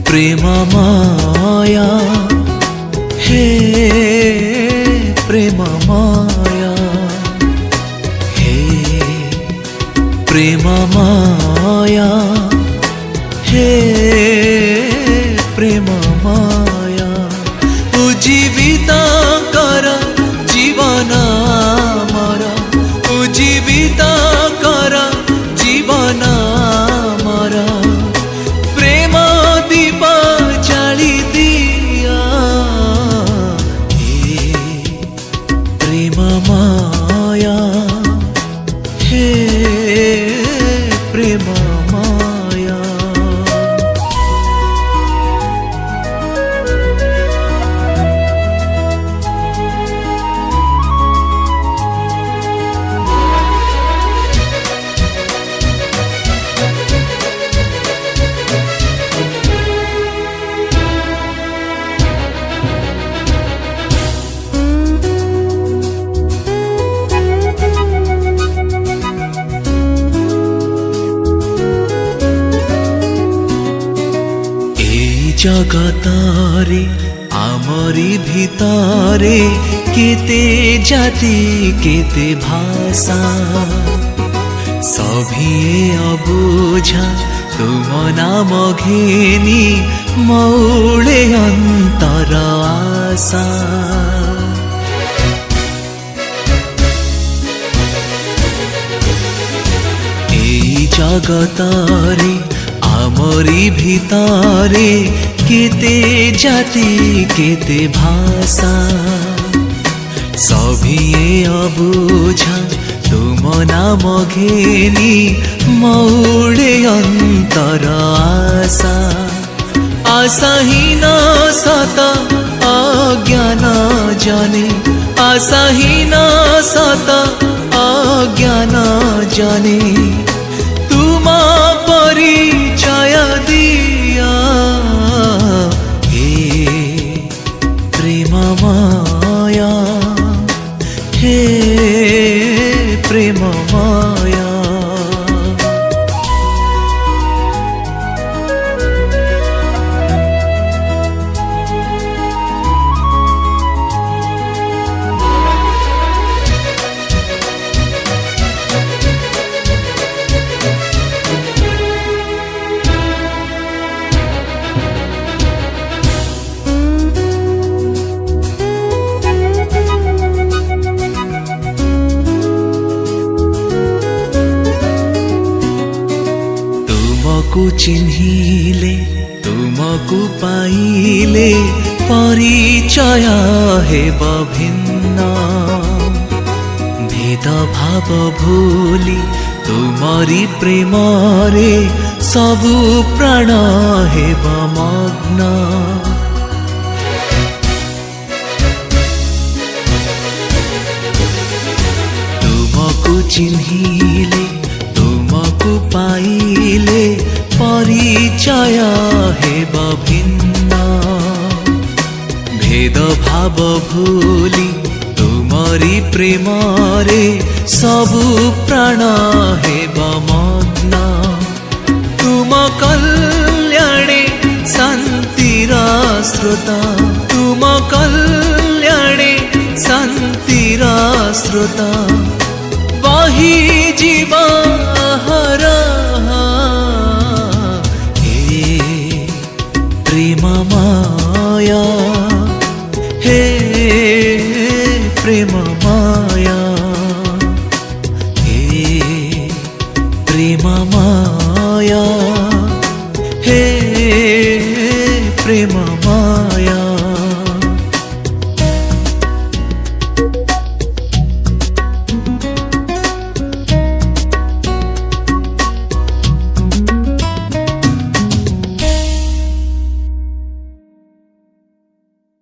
प्रेम माया हे प्रेम माया हे प्रेम माया हे प्रेम माया उजीवित कर जीवन मर उजीवित कर जीवन मर प्रेम दीप जाली दिया हे प्रेम माया हे प्रेम माया। जगतारे आमरी भितरे केते जाति केते भाषा सभिए अबुझा तुम नाम घेनी मौले अंतर आशा एई जगतारे आमरी भितरे केते जाति केते भाषा सभिए अबुझा तुम नाम घेनी मौड़े अंतर आशा आशाहीन सत अज्ञान जाने आशाहीन सत अज्ञान जाने तुम परिचय दिया हे प्रेम माया हे प्रेम माया। तुमको चिन्हिले तुमको पाइले परिचय हेब भिन्न भेद भाव भूली तुमरी प्रेमरे सबु प्राण हेब मग्न तुमको चिन्हिले तुमको पाइले परिचय हेब भिन्न भेद भाव भूली तुमरी प्रेमरे सबु प्राण हेब मग्न तुम कल्याणे शान्तिर स्रोत तुम कल्याणे शान्तिर स्रोत वही जीवा प्रेम माया हे प्रेम माया हे प्रेम माया हे प्रेम माया।